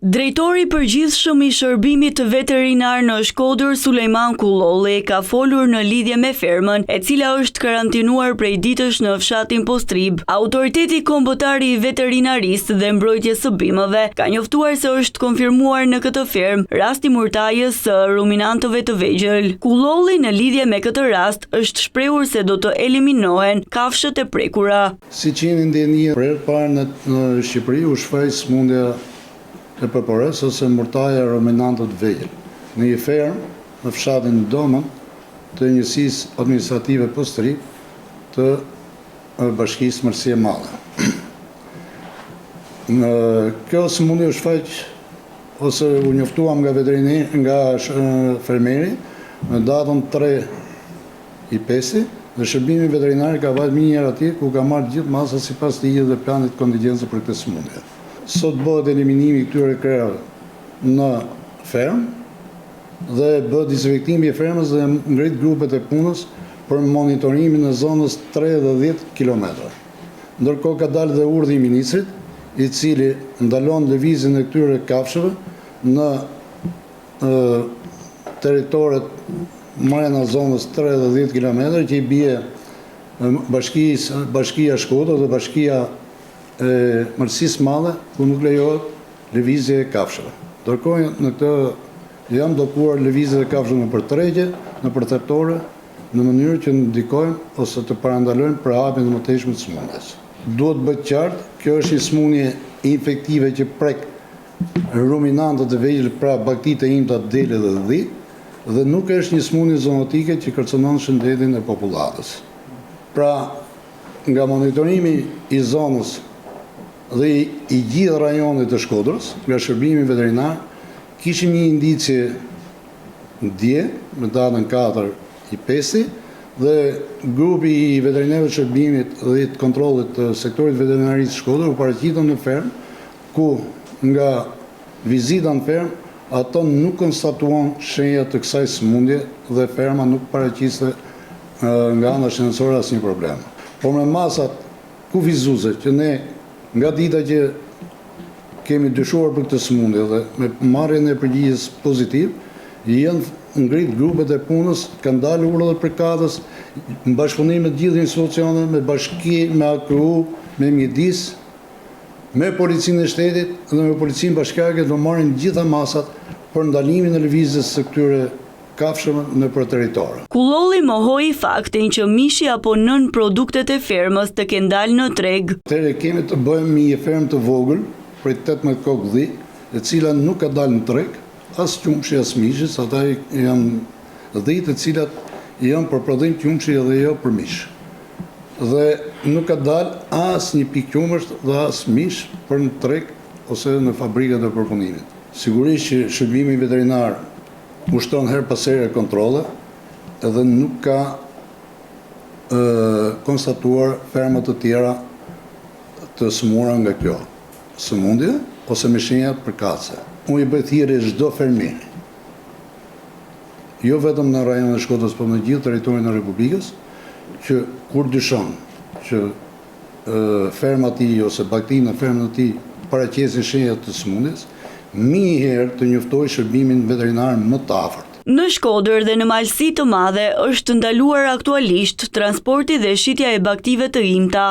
Drejtori i përgjithshëm i shërbimit veterinar në Shkodër, Sulejman Kullolli, ka folur në lidhje me fermën, e cila është karantinuar prej ditësh në fshatin Postrib. Autoriteti kombëtar i veterinarisë dhe mbrojtjes së bimëve ka njoftuar se është konfirmuar në këtë fermë rasti murtajës së ruminantëve të vegjël. Kullolli në lidhje me këtë rast është shprehur se do të eliminohen kafshët e prekura. Siç jeni ndjenjë për parë në Shqipëri u shfaq smundja e PPR-s ose murtaja ruminantët vegjël në një fermë në fshatin Domën të njësisë administrative Postrib të bashkisë Mërsie Madhe. Kjo smundje u shfaq ose u njoftuam nga fermeri në datën 3/5 dhe shërbimi veterinar ka vajtë një atje ku ka marrë gjithë masa sipas ligjit dhe planit kontingjencë për këtë smundje. Sot bëhet eliminimi i këtyre krerave në fermë dhe bëhet disinfektimi i fermës dhe ngrit grupet e punës për monitorimin e zonës 3 dhe 10 km. Ndërkohë ka dalë dhe urdhri i ministrit, i cili ndalon lëvizjen e këtyre kafshëve në territoret marrëna zonës 3 dhe 10 km që i bie Bashkia Shkodër dhe Bashkia Mërësisë Madhe, ku nuk lejohet lëvizje e kafshëve. Ndërkohë në këtë janë dokuar lëvizje e kafshëve në përtregje, në përthertore, në mënyrë që ndikojnë ose të parandalojnë përhapjen e mëtejshme të smundjes. Duhet bëhet qartë, kjo është një smundje infektive që prek ruminantët e vegjël, pra baktitë e imta, dele dhe dhi, dhe nuk është një smundje zoonotike që kërcënon shëndetin e popullatës. Pra, nga monitorimi i zonës dhe i gjithë rajonit të Shkodrës, nga shërbimi veterinar, kishim një indicje dje, me datën 4/5, dhe grupi i veterinarëve të shërbimit dhe të kontrollit të sektorit veterinarisë Shkodër u paraqitën në fermë, ku nga vizita në fermë, ato nuk konstatuan shenja të kësaj smundje dhe ferma nuk paraqiste nga ana shëndetësore asnjë problem. Por me masat kufizuese që ne nga dita që kemi dyshuar për këtë smundje dhe me marrjen e përgjigjes pozitiv, janë ngrit grupet e punës, kanë dalë urdhët përkatës, në bashkëpunim me gjithë institucionet, me bashki, me AKU, me mjedis, me policinë e shtetit dhe me policinë bashkiake do marrin gjitha masat për ndalimin e lëvizjes së këtyre kafshëve në për territorë. Kullolli mohoi faktin që mishi apo nën produktet e fermës të kenë dalë në treg. Atëherë kemi të bëjmë një fermë të vogël, prej 18 kokë dhi, e cila nuk ka dalë në treg, as qumshi as mishi, ata janë dhi të cilat janë për prodhim qumshi dhe jo për mish. Dhe nuk ka dalë as një pikë qumësht dhe as mish për në treg ose në fabrikat e përpunimit. Sigurisht që shërbimi veterinar ushton her pas here kontrole edhe nuk ka konstatuar ferma të tjera të smura nga kjo sëmundje ose me shenja përkatëse. Unë i bëj thirrje çdo fermier, jo vetëm në rajonin e Shkodrës, por në gjithë territorin e Republikës, që kur dyshon që ferma e tij ose baktia në fermën e tij paraqesin shenja të smundjes, njëherë të njoftoj shërbimin veterinar më të afërt. Në Shkodër dhe në Malësi të Madhe është ndaluar aktualisht transporti dhe shitja e baktive të imta.